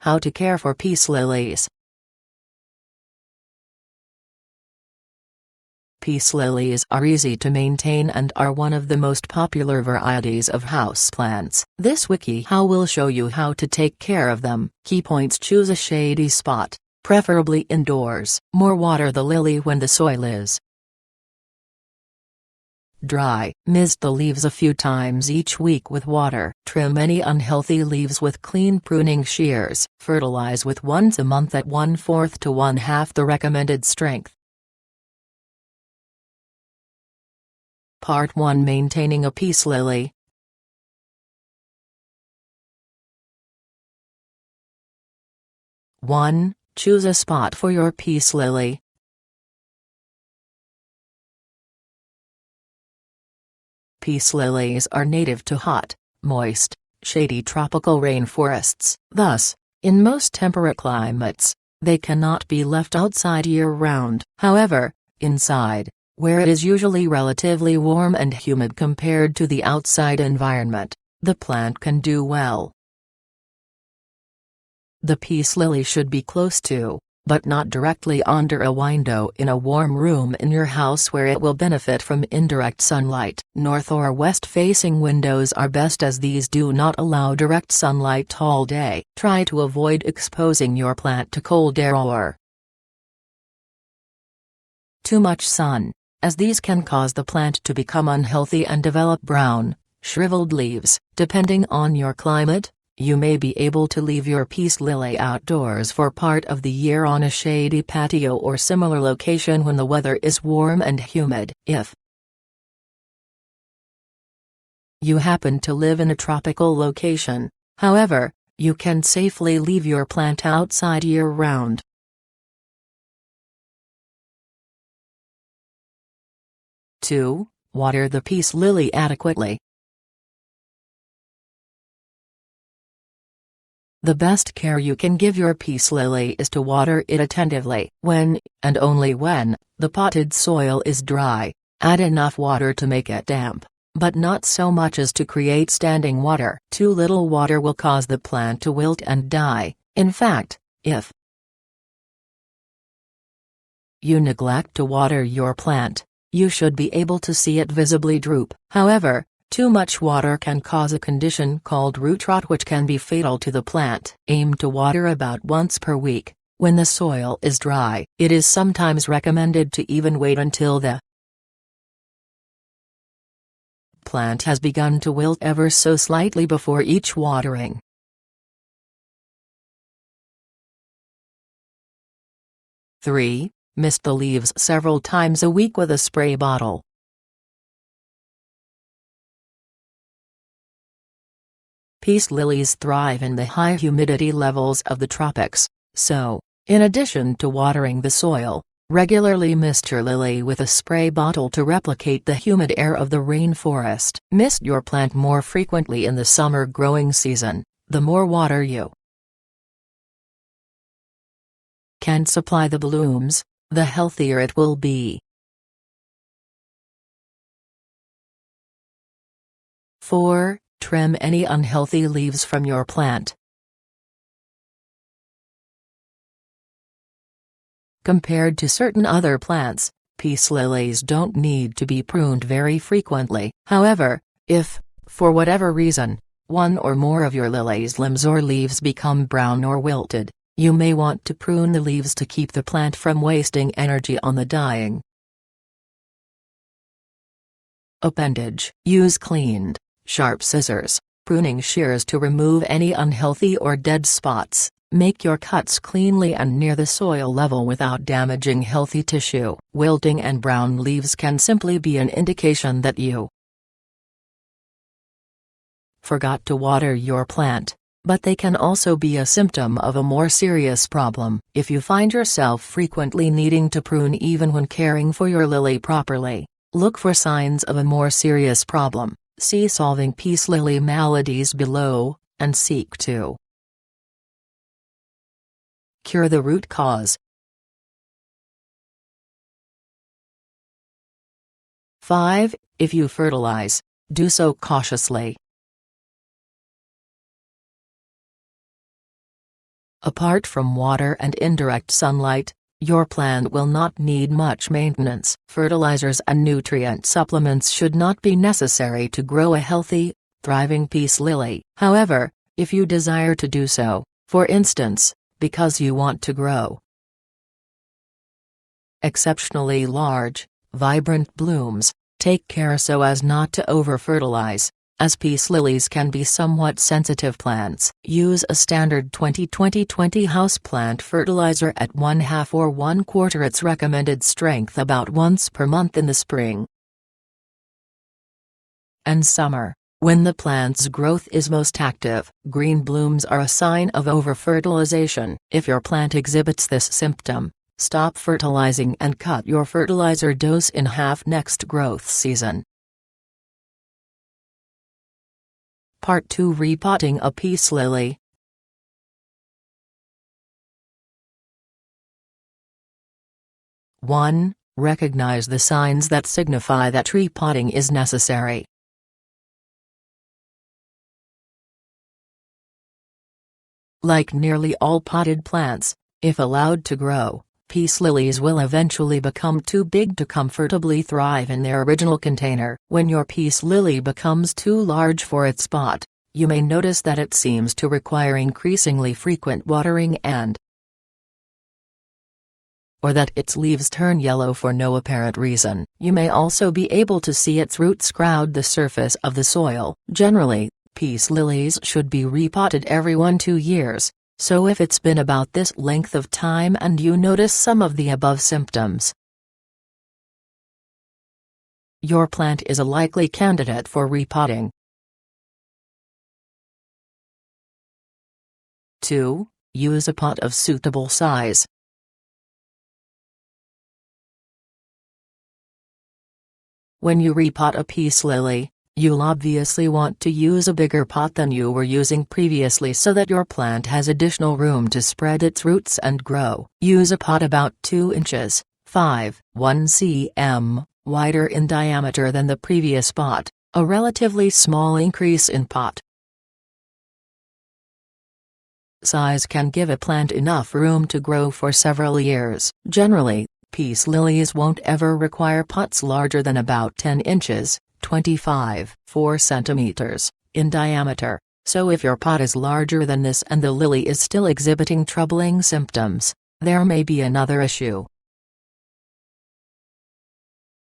How to care for peace lilies. Peace lilies are easy to maintain and are one of the most popular varieties of houseplants. This WikiHow will show you how to take care of them. Key points: choose a shady spot, preferably indoors. More water the lily when the soil is dry. Mist the leaves a few times each week with water. Trim any unhealthy leaves with clean pruning shears. Fertilize with once a month at 1/4 to 1/2 the recommended strength. Part 1: Maintaining a peace lily. (1) Choose a spot for your peace lily. Peace lilies are native to hot, moist, shady tropical rainforests. Thus, in most temperate climates, they cannot be left outside year-round. However, inside, where it is usually relatively warm and humid compared to the outside environment, the plant can do well. The peace lily should be close to, but not directly under a window in a warm room in your house where it will benefit from indirect sunlight. North or west-facing windows are best as these do not allow direct sunlight all day. Try to avoid exposing your plant to cold air or too much sun, as these can cause the plant to become unhealthy and develop brown, shriveled leaves. Depending on your climate, you may be able to leave your peace lily outdoors for part of the year on a shady patio or similar location when the weather is warm and humid. If you happen to live in a tropical location, however, you can safely leave your plant outside year-round. (2) Water the peace lily adequately. The best care you can give your peace lily is to water it attentively. When, and only when, the potted soil is dry, add enough water to make it damp, but not so much as to create standing water. Too little water will cause the plant to wilt and die. In fact, if you neglect to water your plant, you should be able to see it visibly droop. However, too much water can cause a condition called root rot, which can be fatal to the plant. Aim to water about once per week. When the soil is dry, it is sometimes recommended to even wait until the plant has begun to wilt ever so slightly before each watering. (3) Mist the leaves several times a week with a spray bottle. Peace lilies thrive in the high humidity levels of the tropics, so, in addition to watering the soil, regularly mist your lily with a spray bottle to replicate the humid air of the rainforest. Mist your plant more frequently in the summer growing season. The more water you can supply the blooms, the healthier it will be. 4. Trim any unhealthy leaves from your plant. Compared to certain other plants, peace lilies don't need to be pruned very frequently. However, if, for whatever reason, one or more of your lily's limbs or leaves become brown or wilted, you may want to prune the leaves to keep the plant from wasting energy on the dying. Appendage: use cleaned, sharp scissors, pruning shears to remove any unhealthy or dead spots. Make your cuts cleanly and near the soil level without damaging healthy tissue. Wilting and brown leaves can simply be an indication that you forgot to water your plant, but they can also be a symptom of a more serious problem. If you find yourself frequently needing to prune even when caring for your lily properly, look for signs of a more serious problem. See Solving Peace Lily Maladies below, and seek to cure the root cause. 5. If you fertilize, do so cautiously. Apart from water and indirect sunlight, your plant will not need much maintenance. Fertilizers and nutrient supplements should not be necessary to grow a healthy, thriving peace lily. However, if you desire to do so, for instance, because you want to grow exceptionally large, vibrant blooms, take care so as not to over-fertilize, as peace lilies can be somewhat sensitive plants. Use a standard 20-20-20 houseplant fertilizer at 1/2 or 1/4 its recommended strength about once per month in the spring and summer, when the plant's growth is most active. Green blooms are a sign of over-fertilization. If your plant exhibits this symptom, stop fertilizing and cut your fertilizer dose in half next growth season. Part 2: Repotting a peace lily. (1) Recognize the signs that signify that repotting is necessary. Like nearly all potted plants, if allowed to grow, peace lilies will eventually become too big to comfortably thrive in their original container. When your peace lily becomes too large for its pot, you may notice that it seems to require increasingly frequent watering or that its leaves turn yellow for no apparent reason. You may also be able to see its roots crowd the surface of the soil. Generally, peace lilies should be repotted every 1-2 years, so if it's been about this length of time and you notice some of the above symptoms, your plant is a likely candidate for repotting. 2. Use a pot of suitable size. When you repot a peace lily, you'll obviously want to use a bigger pot than you were using previously so that your plant has additional room to spread its roots and grow. Use a pot about 2 inches, 1 cm, wider in diameter than the previous pot, a relatively small increase in pot size can give a plant enough room to grow for several years. Generally, peace lilies won't ever require pots larger than about 10 inches, 4 centimeters, in diameter, so if your pot is larger than this and the lily is still exhibiting troubling symptoms, there may be another issue.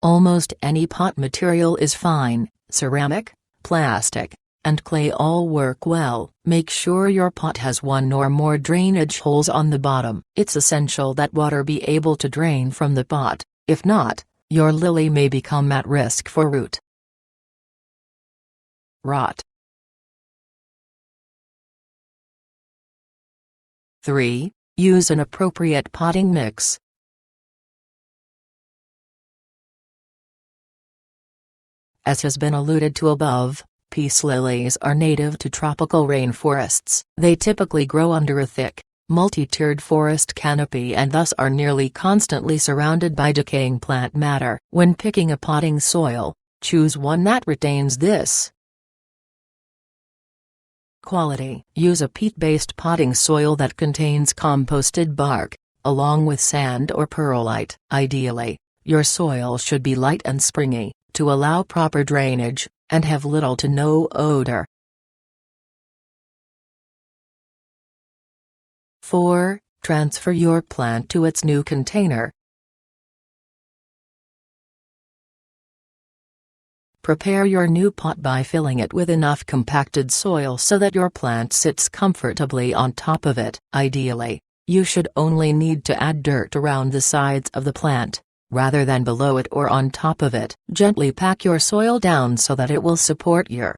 Almost any pot material is fine. Ceramic, plastic, and clay all work well. Make sure your pot has 1 or more drainage holes on the bottom. It's essential that water be able to drain from the pot. If not, your lily may become at risk for root rot. 3. Use an appropriate potting mix. As has been alluded to above, peace lilies are native to tropical rainforests. They typically grow under a thick, multi-tiered forest canopy and thus are nearly constantly surrounded by decaying plant matter. When picking a potting soil, choose one that retains this quality. Use a peat-based potting soil that contains composted bark, along with sand or perlite. Ideally, your soil should be light and springy, to allow proper drainage, and have little to no odor. 4. Transfer your plant to its new container. Prepare your new pot by filling it with enough compacted soil so that your plant sits comfortably on top of it. Ideally, you should only need to add dirt around the sides of the plant, rather than below it or on top of it. Gently pack your soil down so that it will support your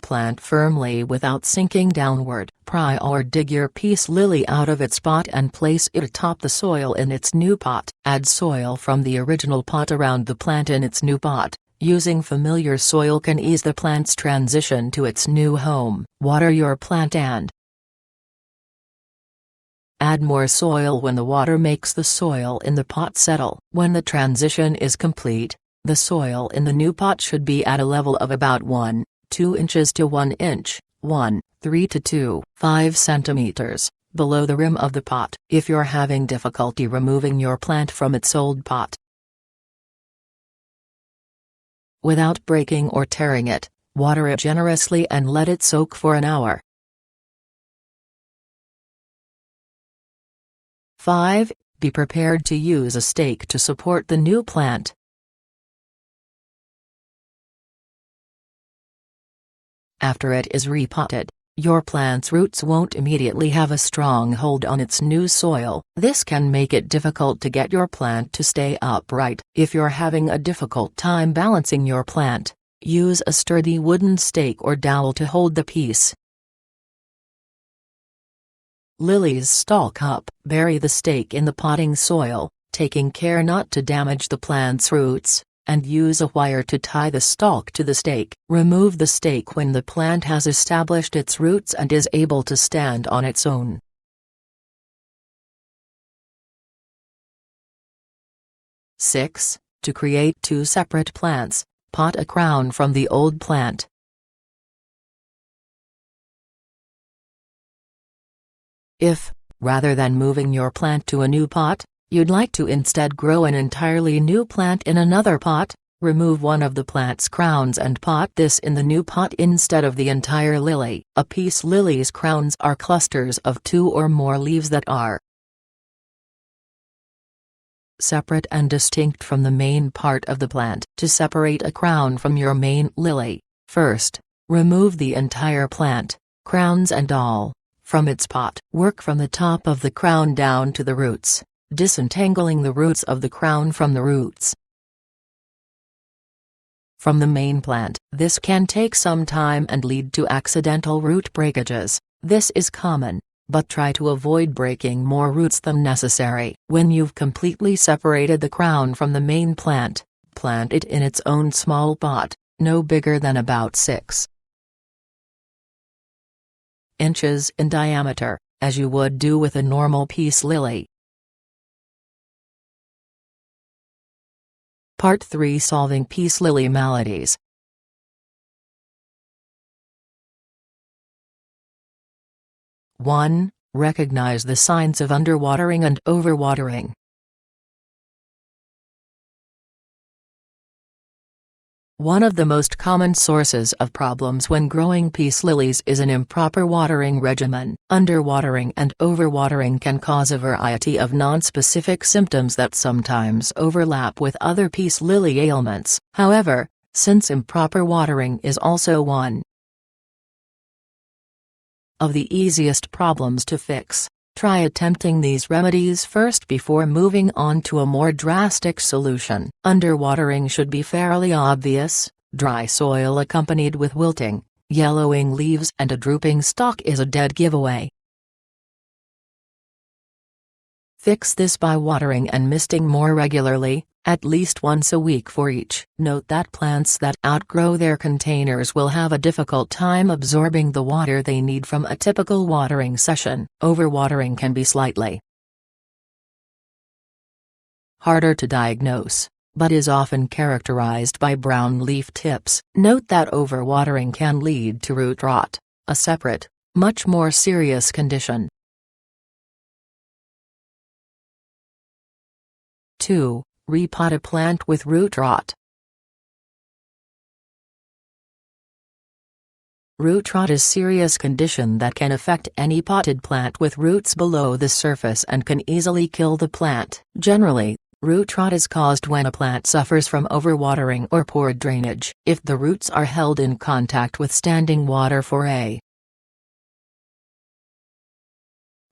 plant firmly without sinking downward. Pry or dig your peace lily out of its pot and place it atop the soil in its new pot. Add soil from the original pot around the plant in its new pot. Using familiar soil can ease the plant's transition to its new home. Water your plant and add more soil when the water makes the soil in the pot settle. When the transition is complete, the soil in the new pot should be at a level of about 1-2 inches to 1 inch, 1, 3 to 2, 5 centimeters, below the rim of the pot. If you're having difficulty removing your plant from its old pot without breaking or tearing it, water it generously and let it soak for an hour. 5. Be prepared to use a stake to support the new plant. After it is repotted, your plant's roots won't immediately have a strong hold on its new soil. This can make it difficult to get your plant to stay upright. If you're having a difficult time balancing your plant, use a sturdy wooden stake or dowel to hold the piece. Lilies stalk up. Bury the stake in the potting soil, taking care not to damage the plant's roots, and use a wire to tie the stalk to the stake. Remove the stake when the plant has established its roots and is able to stand on its own. Six. To create two separate plants, pot a crown from the old plant. If, rather than moving your plant to a new pot, you'd like to instead grow an entirely new plant in another pot, remove one of the plant's crowns and pot this in the new pot instead of the entire lily. A peace lily's crowns are clusters of 2 or more leaves that are separate and distinct from the main part of the plant. To separate a crown from your main lily, first, remove the entire plant, crowns and all, from its pot. Work from the top of the crown down to the roots, disentangling the roots of the crown from the roots from the main plant. This can take some time and lead to accidental root breakages. This is common, but try to avoid breaking more roots than necessary. When you've completely separated the crown from the main plant, plant it in its own small pot, no bigger than about 6 inches in diameter, as you would do with a normal peace lily. Part 3 Solving Peace Lily Maladies. One. Recognize the signs of underwatering and overwatering. One of the most common sources of problems when growing peace lilies is an improper watering regimen. Underwatering and overwatering can cause a variety of nonspecific symptoms that sometimes overlap with other peace lily ailments. However, since improper watering is also one of the easiest problems to fix, try attempting these remedies first before moving on to a more drastic solution. Underwatering should be fairly obvious. Dry soil accompanied with wilting, yellowing leaves and a drooping stalk is a dead giveaway. Fix this by watering and misting more regularly, at least once a week for each. Note that plants that outgrow their containers will have a difficult time absorbing the water they need from a typical watering session. Overwatering can be slightly harder to diagnose, but is often characterized by brown leaf tips. Note that overwatering can lead to root rot, a separate, much more serious condition. 2. Repot a plant with root rot. Root rot is a serious condition that can affect any potted plant with roots below the surface and can easily kill the plant. Generally, root rot is caused when a plant suffers from overwatering or poor drainage. If the roots are held in contact with standing water for a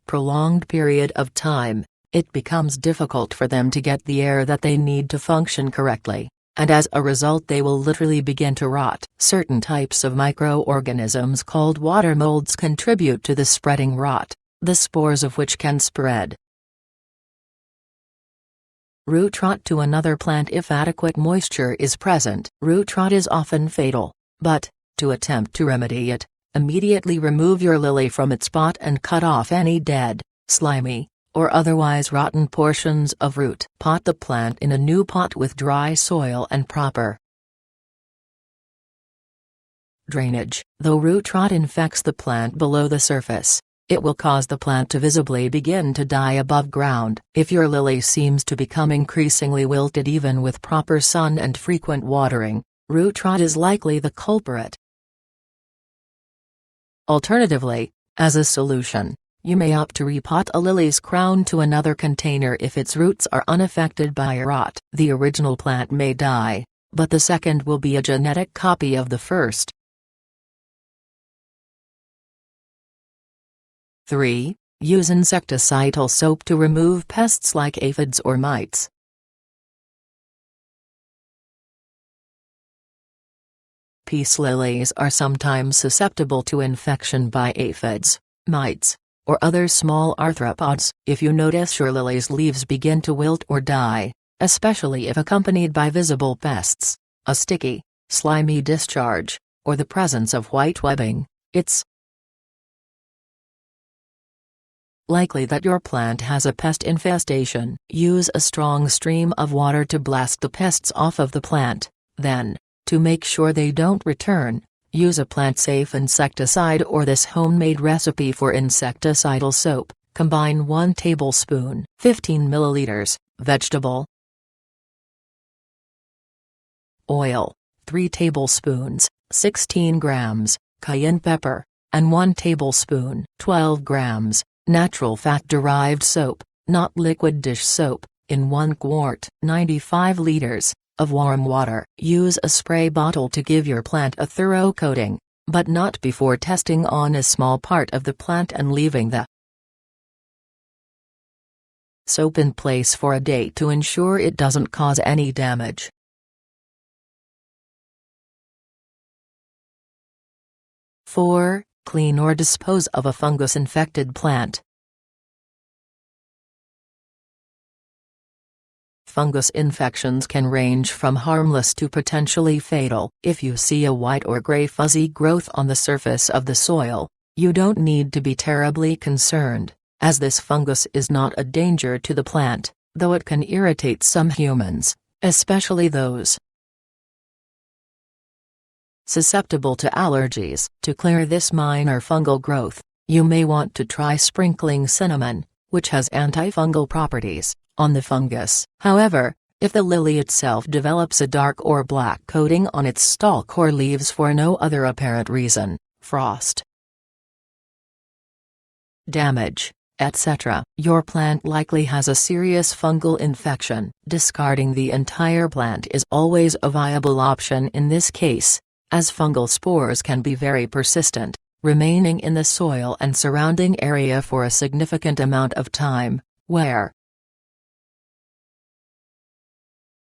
prolonged period of time, it becomes difficult for them to get the air that they need to function correctly, and as a result they will literally begin to rot. Certain types of microorganisms called water molds contribute to the spreading rot, the spores of which can spread root rot to another plant if adequate moisture is present. Root rot is often fatal, but, to attempt to remedy it, immediately remove your lily from its pot and cut off any dead, slimy, or otherwise rotten portions of root. Pot the plant in a new pot with dry soil and proper Drainage. Though root rot infects the plant below the surface, it will cause the plant to visibly begin to die above ground. If your lily seems to become increasingly wilted even with proper sun and frequent watering, root rot is likely the culprit. Alternatively, as a solution, you may opt to repot a lily's crown to another container if its roots are unaffected by rot. The original plant may die, but the second will be a genetic copy of the first. 3. Use insecticidal soap to remove pests like aphids or mites. Peace lilies are sometimes susceptible to infection by aphids, mites, or other small arthropods. If you notice your lily's leaves begin to wilt or die, especially if accompanied by visible pests, a sticky, slimy discharge, or the presence of white webbing, it's likely that your plant has a pest infestation. Use a strong stream of water to blast the pests off of the plant. Then, to make sure they don't return, use a plant-safe insecticide or this homemade recipe for insecticidal soap. Combine 1 tablespoon, 15 milliliters, vegetable oil, 3 tablespoons, 16 grams, cayenne pepper, and 1 tablespoon, 12 grams, natural fat-derived soap, not liquid dish soap, in 1 quart, 95 liters, of warm water. Use a spray bottle to give your plant a thorough coating, but not before testing on a small part of the plant and leaving the soap in place for a day to ensure it doesn't cause any damage. Four, clean or dispose of a fungus-infected plant. Fungus infections can range from harmless to potentially fatal. If you see a white or gray fuzzy growth on the surface of the soil, you don't need to be terribly concerned, as this fungus is not a danger to the plant, though it can irritate some humans, especially those susceptible to allergies. To clear this minor fungal growth, you may want to try sprinkling cinnamon, which has antifungal properties, on the fungus. However, if the lily itself develops a dark or black coating on its stalk or leaves for no other apparent reason, frost, damage, etc., your plant likely has a serious fungal infection. Discarding the entire plant is always a viable option in this case, as fungal spores can be very persistent, remaining in the soil and surrounding area for a significant amount of time, where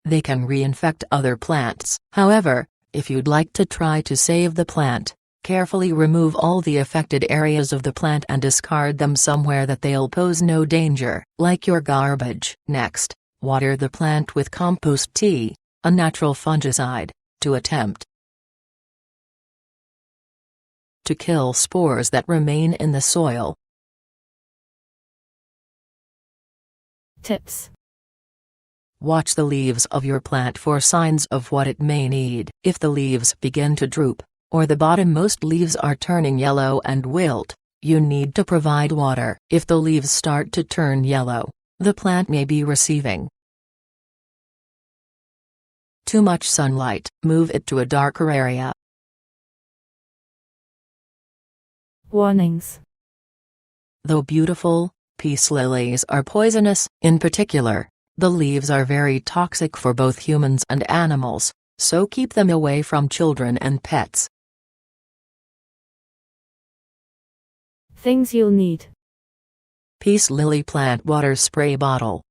they can reinfect other plants. However, if you'd like to try to save the plant, carefully remove all the affected areas of the plant and discard them somewhere that they'll pose no danger, like your garbage. Next, water the plant with compost tea, a natural fungicide, to attempt to kill spores that remain in the soil. Tips. Watch the leaves of your plant for signs of what it may need. If the leaves begin to droop, or the bottommost leaves are turning yellow and wilt, you need to provide water. If the leaves start to turn yellow, the plant may be receiving too much sunlight. Move it to a darker area. Warnings. Though beautiful, peace lilies are poisonous. In particular, the leaves are very toxic for both humans and animals, so keep them away from children and pets. Things you'll need. Peace lily plant water spray bottle.